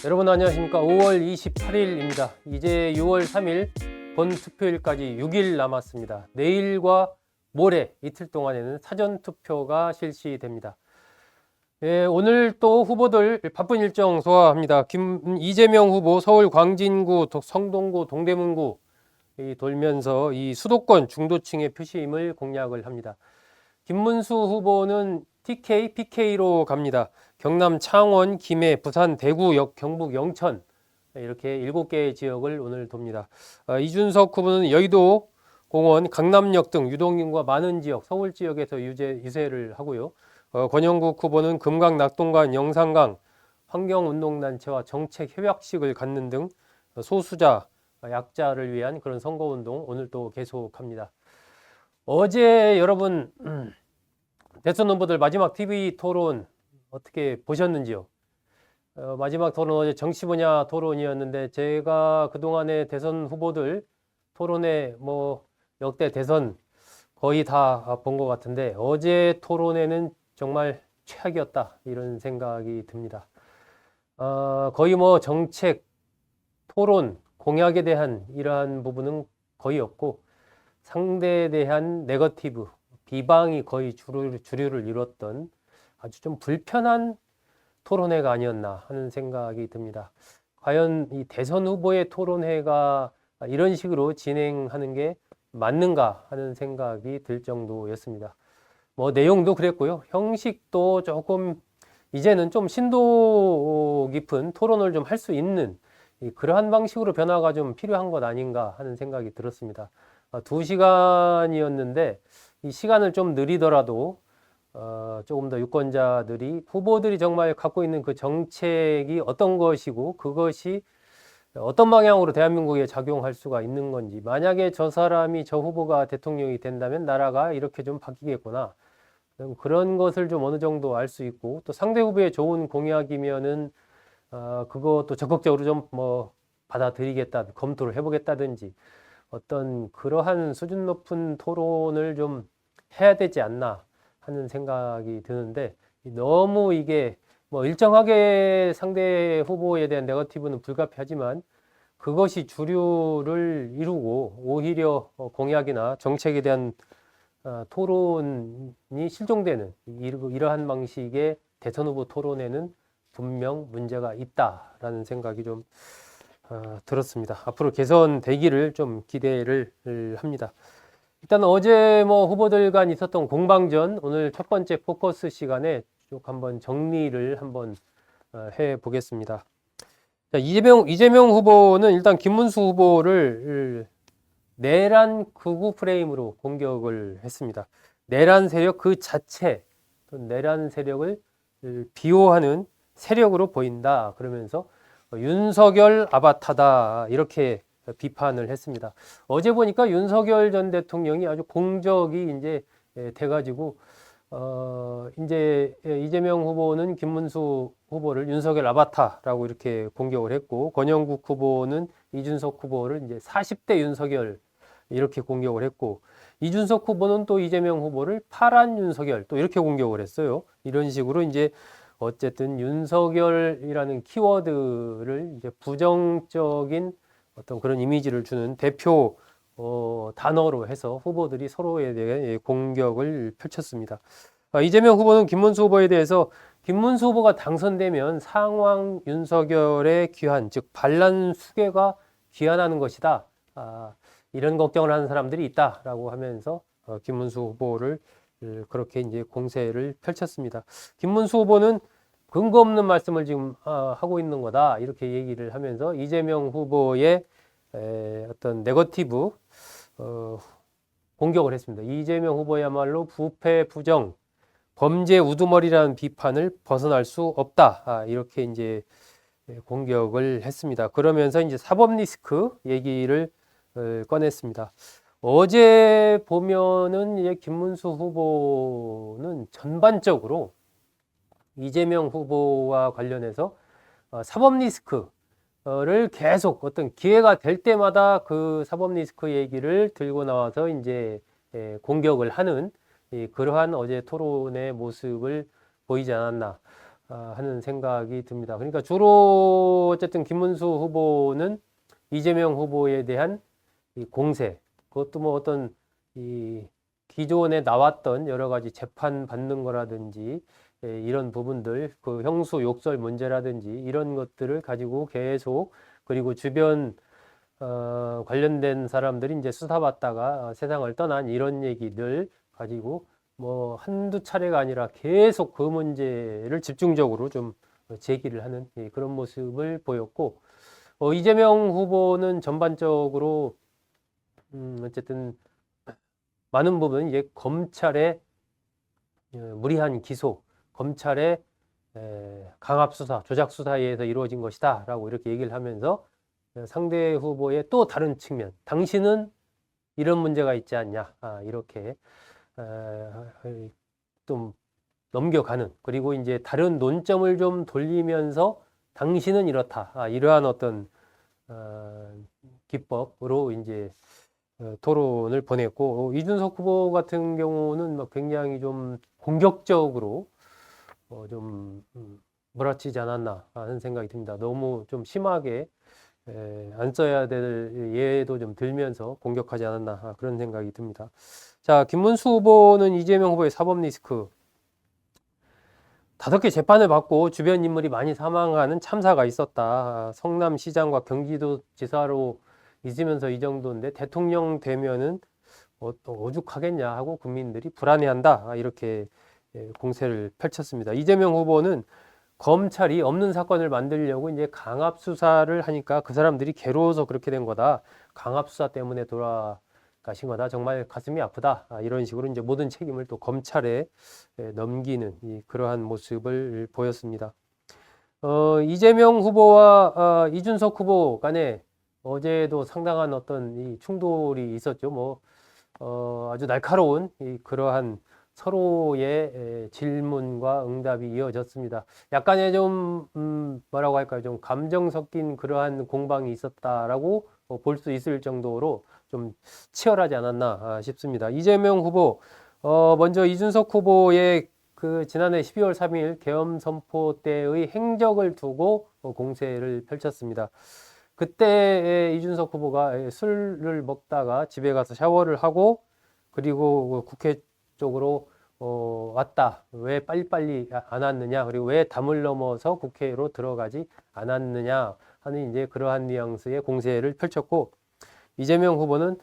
여러분 안녕하십니까. 5월 28일입니다. 이제 6월 3일 본 투표일까지 6일 남았습니다. 내일과 모레 이틀 동안에는 사전투표가 실시됩니다. 오늘 또 후보들 바쁜 일정 소화합니다. 이재명 후보 서울 광진구, 성동구, 동대문구 돌면서 이 수도권 중도층의 표심을 공략을 합니다. 김문수 후보는 TK, PK로 갑니다. 경남 창원, 김해, 부산, 대구, 경북 영천 이렇게 7개의 지역을 오늘 돕니다. 이준석 후보는 여의도, 공원, 강남역 등 유동인구가 많은 지역, 서울 지역에서 유세를 하고요. 권영국 후보는 금강, 낙동강, 영산강, 환경운동단체와 정책협약식을 갖는 등 소수자, 약자를 위한 그런 선거운동 오늘 또 계속합니다. 어제 여러분 대선 후보들 마지막 TV 토론 어떻게 보셨는지요? 마지막 토론 어제 정치 분야 토론이었는데 제가 그동안의 대선 후보들 토론에 역대 대선 거의 다 본 것 같은데 어제 토론에는 정말 최악이었다 이런 생각이 듭니다. 거의 정책, 토론, 공약에 대한 이러한 부분은 거의 없고 상대에 대한 네거티브, 비방이 거의 주류를 이뤘던 아주 좀 불편한 토론회가 아니었나 하는 생각이 듭니다. 과연 이 대선 후보의 토론회가 이런 식으로 진행하는 게 맞는가 하는 생각이 들 정도였습니다. 내용도 그랬고요. 형식도 조금 이제는 좀 심도 깊은 토론을 좀 할 수 있는 그러한 방식으로 변화가 좀 필요한 것 아닌가 하는 생각이 들었습니다. 2시간이었는데 이 시간을 좀 느리더라도 조금 더 유권자들이 후보들이 정말 갖고 있는 그 정책이 어떤 것이고 그것이 어떤 방향으로 대한민국에 작용할 수가 있는 건지, 만약에 저 사람이 저 후보가 대통령이 된다면 나라가 이렇게 좀 바뀌겠구나, 그런 것을 좀 어느 정도 알 수 있고, 또 상대 후보의 좋은 공약이면은 그것도 적극적으로 좀 받아들이겠다, 검토를 해보겠다든지 어떤 그러한 수준 높은 토론을 좀 해야 되지 않나 하는 생각이 드는데, 너무 이게 일정하게 상대 후보에 대한 네거티브는 불가피하지만 그것이 주류를 이루고 오히려 공약이나 정책에 대한 토론이 실종되는 이러한 방식의 대선 후보 토론에는 분명 문제가 있다라는 생각이 좀 들었습니다. 앞으로 개선되기를 좀 기대를 합니다. 일단 어제 후보들 간 있었던 공방전, 오늘 첫 번째 포커스 시간에 쭉 한번 정리를 한번 해 보겠습니다. 자, 이재명 후보는 일단 김문수 후보를 내란 극우 프레임으로 공격을 했습니다. 내란 세력 그 자체, 내란 세력을 비호하는 세력으로 보인다 그러면서 윤석열 아바타다 이렇게 비판을 했습니다. 어제 보니까 윤석열 전 대통령이 아주 공적이 이제 돼가지고 이제 이재명 후보는 김문수 후보를 윤석열 아바타라고 이렇게 공격을 했고, 권영국 후보는 이준석 후보를 이제 40대 윤석열 이렇게 공격을 했고, 이준석 후보는 또 이재명 후보를 파란 윤석열 또 이렇게 공격을 했어요. 이런 식으로 이제 어쨌든 윤석열이라는 키워드를 이제 부정적인 어떤 그런 이미지를 주는 대표 단어로 해서 후보들이 서로에 대해 공격을 펼쳤습니다. 이재명 후보는 김문수 후보에 대해서 김문수 후보가 당선되면 상황 윤석열의 귀환, 즉 반란 수괴가 귀환하는 것이다. 이런 걱정을 하는 사람들이 있다라고 하면서 김문수 후보를 그렇게 이제 공세를 펼쳤습니다. 김문수 후보는 근거 없는 말씀을 지금 하고 있는 거다 이렇게 얘기를 하면서 이재명 후보의 어떤 네거티브 공격을 했습니다. 이재명 후보야말로 부패 부정 범죄 우두머리라는 비판을 벗어날 수 없다 이렇게 이제 공격을 했습니다. 그러면서 이제 사법 리스크 얘기를 꺼냈습니다. 어제 보면은 이제 김문수 후보는 전반적으로 이재명 후보와 관련해서 사법 리스크를 계속 어떤 기회가 될 때마다 그 사법 리스크 얘기를 들고 나와서 이제 공격을 하는 그러한 어제 토론의 모습을 보이지 않았나. 하는 생각이 듭니다. 그러니까 주로 어쨌든 김문수 후보는 이재명 후보에 대한 이 공세, 그것도 뭐 어떤 이 기존에 나왔던 여러 가지 재판 받는 거라든지 이런 부분들, 그 형수 욕설 문제라든지 이런 것들을 가지고 계속, 그리고 주변 관련된 사람들이 이제 수사받다가 세상을 떠난 이런 얘기들 가지고 뭐 한두 차례가 아니라 계속 그 문제를 집중적으로 좀 제기를 하는 그런 모습을 보였고, 이재명 후보는 전반적으로 어쨌든 많은 부분 이제 검찰의 무리한 기소, 검찰의 강압 수사, 조작 수사에 의해서 이루어진 것이다라고 이렇게 얘기를 하면서 상대 후보의 또 다른 측면, 당신은 이런 문제가 있지 않냐, 이렇게 좀 넘겨가는, 그리고 이제 다른 논점을 좀 돌리면서 당신은 이렇다, 이러한 어떤 기법으로 이제 토론을 보냈고, 이준석 후보 같은 경우는 뭐 굉장히 좀 공격적으로 좀 몰아치지 않았나 하는 생각이 듭니다. 너무 좀 심하게 안 써야 될 예도 좀 들면서 공격하지 않았나 그런 생각이 듭니다. 자, 김문수 후보는 이재명 후보의 사법 리스크, 5개 재판을 받고 주변 인물이 많이 사망하는 참사가 있었다. 성남시장과 경기도지사로 있으면서 이 정도인데 대통령 되면은 오죽하겠냐 하고 국민들이 불안해한다. 이렇게 공세를 펼쳤습니다. 이재명 후보는 검찰이 없는 사건을 만들려고 이제 강압 수사를 하니까 그 사람들이 괴로워서 그렇게 된 거다. 강압 수사 때문에 돌아가신 거다. 정말 가슴이 아프다. 이런 식으로 이제 모든 책임을 또 검찰에 넘기는 그러한 모습을 보였습니다. 이재명 후보와 이준석 후보 간에 어제도 상당한 어떤 이 충돌이 있었죠. 뭐 아주 날카로운 그러한 서로의 질문과 응답이 이어졌습니다. 약간의 좀 뭐라고 할까요? 좀 감정 섞인 그러한 공방이 있었다라고 볼 수 있을 정도로 좀 치열하지 않았나 싶습니다. 이재명 후보, 먼저 이준석 후보의 그 지난해 12월 3일 계엄 선포 때의 행적을 두고 공세를 펼쳤습니다. 그때 이준석 후보가 술을 먹다가 집에 가서 샤워를 하고, 그리고 국회 쪽으로 왔다. 왜 빨리빨리 안 왔느냐? 그리고 왜 담을 넘어서 국회로 들어가지 않았느냐? 하는 이제 그러한 뉘앙스의 공세를 펼쳤고, 이재명 후보는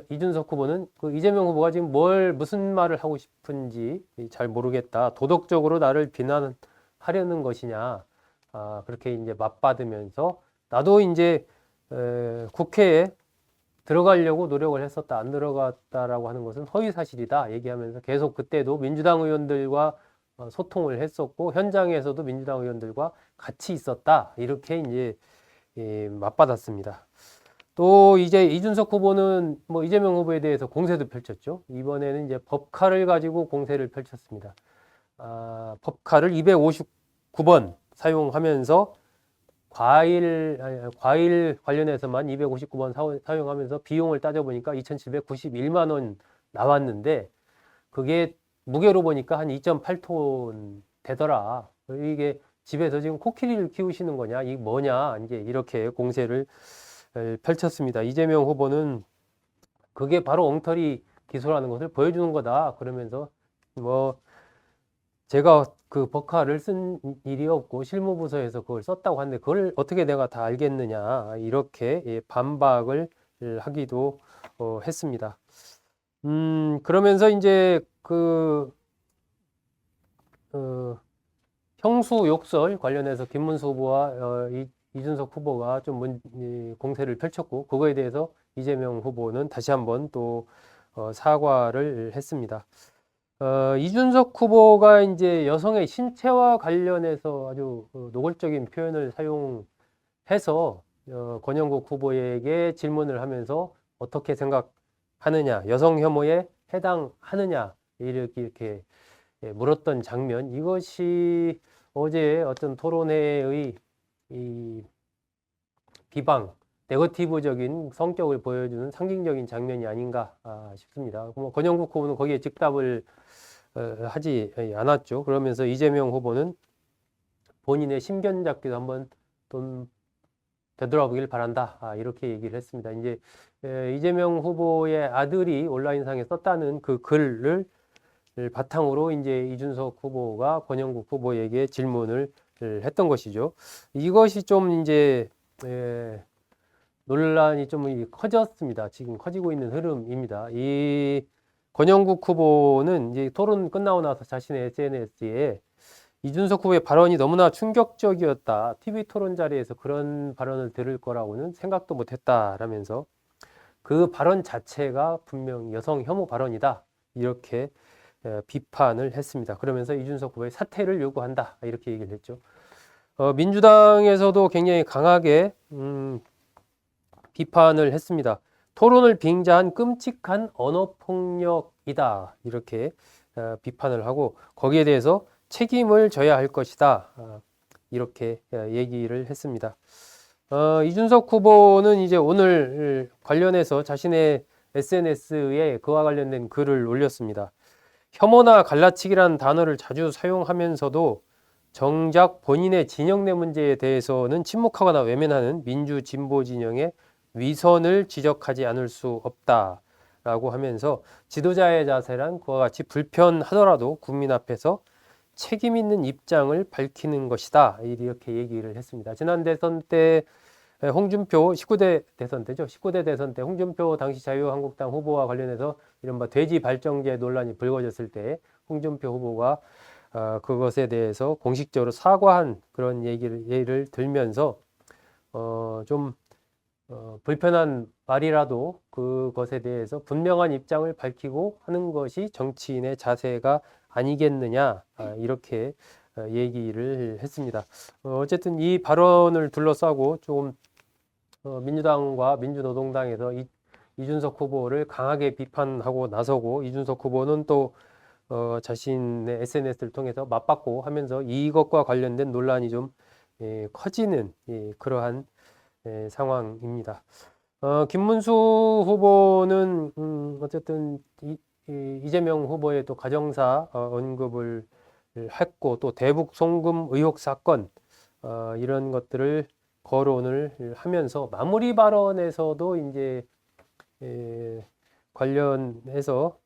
이준석 후보는 그 이재명 후보가 지금 무슨 말을 하고 싶은지 잘 모르겠다. 도덕적으로 나를 비난하려는 것이냐? 그렇게 이제 맞받으면서 나도 이제 국회에 들어가려고 노력을 했었다. 안 들어갔다라고 하는 것은 허위사실이다. 얘기하면서 계속 그때도 민주당 의원들과 소통을 했었고, 현장에서도 민주당 의원들과 같이 있었다. 이렇게 이제 맞받았습니다. 또 이제 이준석 후보는 뭐 이재명 후보에 대해서 공세도 펼쳤죠. 이번에는 이제 법칼을 가지고 공세를 펼쳤습니다. 법칼을 259번 사용하면서 과일 관련해서만 259번 사용하면서 비용을 따져보니까 2,791만 원 나왔는데, 그게 무게로 보니까 한 2.8톤 되더라. 이게 집에서 지금 코끼리를 키우시는 거냐, 이게 뭐냐, 이제 이렇게 공세를 펼쳤습니다. 이재명 후보는 그게 바로 엉터리 기소라는 것을 보여주는 거다. 그러면서 뭐 제가 그 법카를 쓴 일이 없고 실무부서에서 그걸 썼다고 하는데 그걸 어떻게 내가 다 알겠느냐, 이렇게 반박을 하기도 했습니다. 그러면서 이제 그 형수 욕설 관련해서 김문수 후보와 이준석 후보가 좀 공세를 펼쳤고, 그거에 대해서 이재명 후보는 다시 한번 또 사과를 했습니다. 이준석 후보가 이제 여성의 신체와 관련해서 아주 노골적인 표현을 사용해서 권영국 후보에게 질문을 하면서 어떻게 생각하느냐, 여성 혐오에 해당하느냐, 이렇게 물었던 장면, 이것이 어제 어떤 토론회의 이 비방, 네거티브적인 성격을 보여주는 상징적인 장면이 아닌가 싶습니다. 뭐 권영국 후보는 거기에 즉답을 하지 않았죠. 그러면서 이재명 후보는 본인의 심견 잡기도 한번 좀 되돌아보길 바란다. 이렇게 얘기를 했습니다. 이제 이재명 후보의 아들이 온라인상에 썼다는 그 글을 바탕으로 이제 이준석 후보가 권영국 후보에게 질문을 했던 것이죠. 이것이 좀 이제 논란이 좀 커졌습니다. 지금 커지고 있는 흐름입니다. 이 권영국 후보는 이제 토론 끝나고 나서 자신의 SNS에 이준석 후보의 발언이 너무나 충격적이었다. TV 토론 자리에서 그런 발언을 들을 거라고는 생각도 못했다라면서 그 발언 자체가 분명 여성 혐오 발언이다. 이렇게 비판을 했습니다. 그러면서 이준석 후보의 사퇴를 요구한다. 이렇게 얘기를 했죠. 민주당에서도 굉장히 강하게 비판을 했습니다. 토론을 빙자한 끔찍한 언어폭력이다. 이렇게 비판을 하고 거기에 대해서 책임을 져야 할 것이다. 이렇게 얘기를 했습니다. 이준석 후보는 이제 오늘 관련해서 자신의 SNS에 그와 관련된 글을 올렸습니다. 혐오나 갈라치기라는 단어를 자주 사용하면서도 정작 본인의 진영 내 문제에 대해서는 침묵하거나 외면하는 민주 진보 진영의 위선을 지적하지 않을 수 없다라고 하면서 지도자의 자세란 그와 같이 불편하더라도 국민 앞에서 책임 있는 입장을 밝히는 것이다. 이렇게 얘기를 했습니다. 지난 대선 때 홍준표 19대 대선 때죠. 19대 대선 때 홍준표 당시 자유한국당 후보와 관련해서 이른바 돼지 발정제 논란이 불거졌을 때 홍준표 후보가 그것에 대해서 공식적으로 사과한 그런 예를 들면서 좀 불편한 말이라도 그것에 대해서 분명한 입장을 밝히고 하는 것이 정치인의 자세가 아니겠느냐 이렇게 얘기를 했습니다. 어쨌든 이 발언을 둘러싸고 조금 민주당과 민주노동당에서 이준석 후보를 강하게 비판하고 나서고 이준석 후보는 또 자신의 SNS를 통해서 맞받고 하면서 이것과 관련된 논란이 좀 커지는 그러한 상황입니다. 김문수 후보는 어쨌든 이재명 후보의 또 가정사 언급을 했고 또 대북 송금 의혹 사건 이런 것들을 거론을 하면서 마무리 발언에서도 이제 관련해서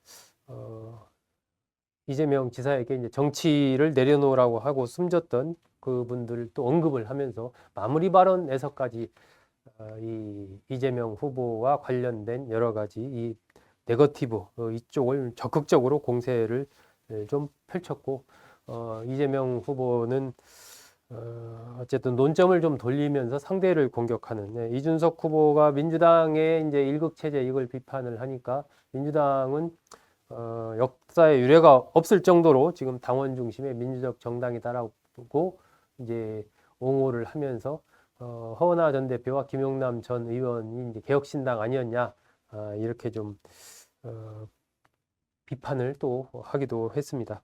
이재명 지사에게 이제 정치를 내려놓으라고 하고 숨졌던 그분들 또 언급을 하면서 마무리 발언에서까지 이재명 후보와 관련된 여러 가지 이 네거티브 이쪽을 적극적으로 공세를 좀 펼쳤고 이재명 후보는 어쨌든 논점을 좀 돌리면서 상대를 공격하는 이준석 후보가 민주당의 이제 일극체제 이걸 비판을 하니까 민주당은 역사의 유례가 없을 정도로 지금 당원 중심의 민주적 정당이다라고 이제 옹호를 하면서 허은하 전 대표와 김용남 전 의원이 이제 개혁신당 아니었냐 이렇게 좀 비판을 또 하기도 했습니다.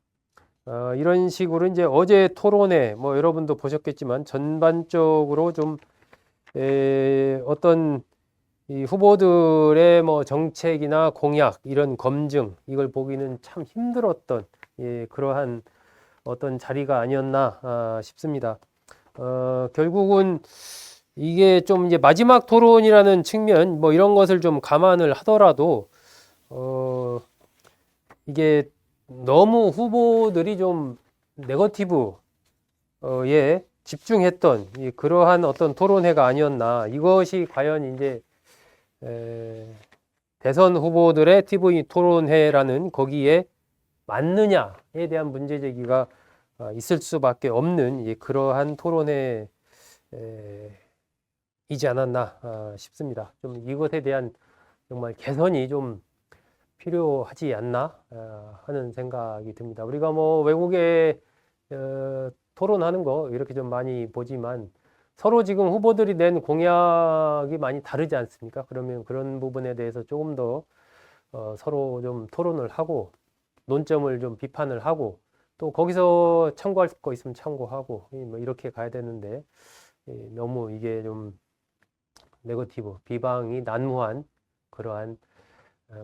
이런 식으로 이제 어제 토론회 뭐 여러분도 보셨겠지만 전반적으로 좀 어떤 이 후보들의 뭐 정책이나 공약 이런 검증 이걸 보기는 참 힘들었던 그러한 어떤 자리가 아니었나 싶습니다. 결국은 이게 좀 이제 마지막 토론이라는 측면 뭐 이런 것을 좀 감안을 하더라도 이게 너무 후보들이 좀 네거티브에 집중했던 그러한 어떤 토론회가 아니었나. 이것이 과연 이제 대선 후보들의 TV 토론회라는 거기에 맞느냐에 대한 문제 제기가 있을 수밖에 없는 그러한 토론회이지 않았나 싶습니다. 좀 이것에 대한 정말 개선이 좀 필요하지 않나 하는 생각이 듭니다. 우리가 뭐 외국에 토론하는 거 이렇게 좀 많이 보지만 서로 지금 후보들이 낸 공약이 많이 다르지 않습니까? 그러면 그런 부분에 대해서 조금 더 서로 좀 토론을 하고 논점을 좀 비판을 하고 또 거기서 참고할 거 있으면 참고하고 뭐 이렇게 가야 되는데 너무 이게 좀 네거티브 비방이 난무한 그러한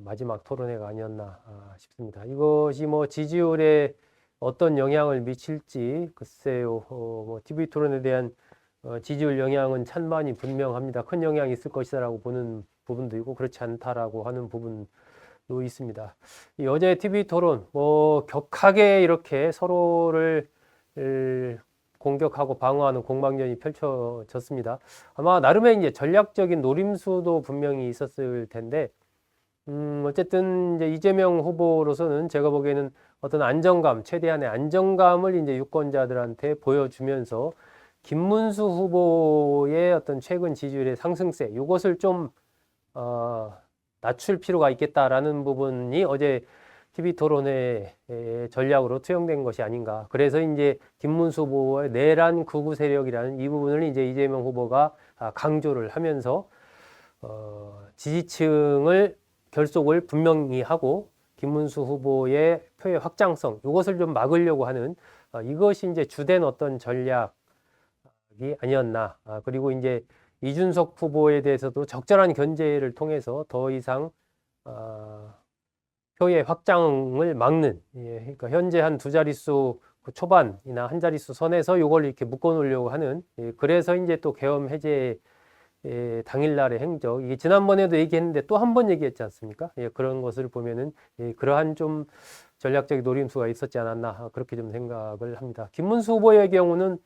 마지막 토론회가 아니었나 싶습니다. 이것이 뭐 지지율에 어떤 영향을 미칠지 글쎄요. 뭐 TV 토론에 대한 지지율 영향은 찬반이 분명합니다. 큰 영향이 있을 것이라고 보는 부분도 있고 그렇지 않다라고 하는 부분도 있습니다. 이 어제 TV 토론 뭐 격하게 이렇게 서로를 공격하고 방어하는 공방전이 펼쳐졌습니다. 아마 나름의 이제 전략적인 노림수도 분명히 있었을 텐데, 어쨌든 이제 이재명 후보로서는 제가 보기에는 어떤 안정감, 최대한의 안정감을 이제 유권자들한테 보여주면서 김문수 후보의 어떤 최근 지지율의 상승세, 이것을 좀 낮출 필요가 있겠다라는 부분이 어제 TV 토론회 전략으로 투영된 것이 아닌가. 그래서 이제 김문수 후보의 내란 극우 세력이라는 이 부분을 이제 이재명 후보가 강조를 하면서 지지층을 결속을 분명히 하고 김문수 후보의 표의 확장성, 이것을 좀 막으려고 하는 이것이 이제 주된 어떤 전략이 아니었나. 그리고 이제 이준석 후보에 대해서도 적절한 견제를 통해서 더 이상 표의 확장을 막는, 그러니까 현재 한 두 자릿수 초반이나 한 자릿수 선에서 이걸 이렇게 묶어 놓으려고 하는, 그래서 이제 또 계엄 해제 당일날의 행적, 이게 지난번에도 얘기했는데 또 한 번 얘기했지 않습니까? 그런 것을 보면은 그러한 좀 전략적 노림수가 있었지 않았나, 그렇게 좀 생각을 합니다. 김문수 후보의 경우는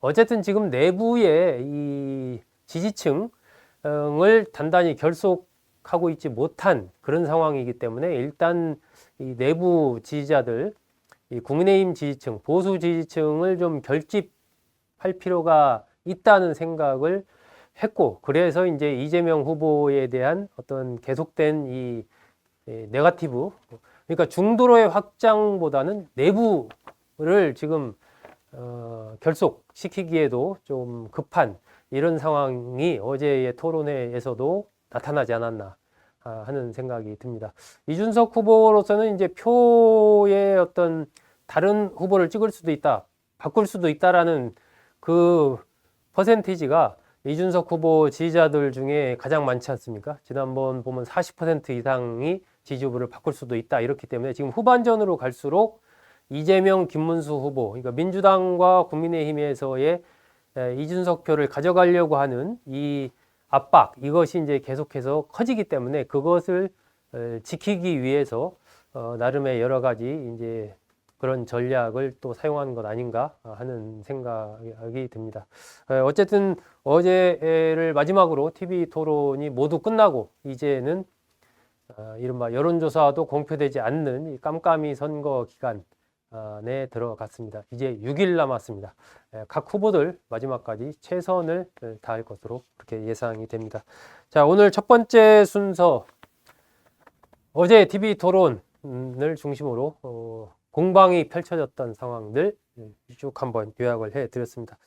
어쨌든 지금 내부의 이 지지층을 단단히 결속하고 있지 못한 그런 상황이기 때문에 일단 이 내부 지지자들, 이 국민의힘 지지층, 보수 지지층을 좀 결집할 필요가 있다는 생각을 했고, 그래서 이제 이재명 후보에 대한 어떤 계속된 이 네거티브, 그러니까 중도로의 확장보다는 내부를 지금 결속시키기에도 좀 급한 이런 상황이 어제의 토론회에서도 나타나지 않았나 하는 생각이 듭니다. 이준석 후보로서는 이제 표의 어떤 다른 후보를 찍을 수도 있다, 바꿀 수도 있다라는 그 퍼센티지가 이준석 후보 지지자들 중에 가장 많지 않습니까? 지난번 보면 40% 이상이 지지 후보를 바꿀 수도 있다. 이렇기 때문에 지금 후반전으로 갈수록 이재명, 김문수 후보, 그러니까 민주당과 국민의힘에서의 이준석 표를 가져가려고 하는 이 압박, 이것이 이제 계속해서 커지기 때문에 그것을 지키기 위해서 나름의 여러 가지 이제 그런 전략을 또 사용하는 것 아닌가 하는 생각이 듭니다. 어쨌든 어제를 마지막으로 TV 토론이 모두 끝나고 이제는 이른바 여론조사도 공표되지 않는 이 깜깜이 선거 기간에 들어갔습니다. 이제 6일 남았습니다. 각 후보들 마지막까지 최선을 다할 것으로 그렇게 예상이 됩니다. 자, 오늘 첫 번째 순서, 어제 TV 토론을 중심으로 공방이 펼쳐졌던 상황들 쭉 한번 요약을 해드렸습니다.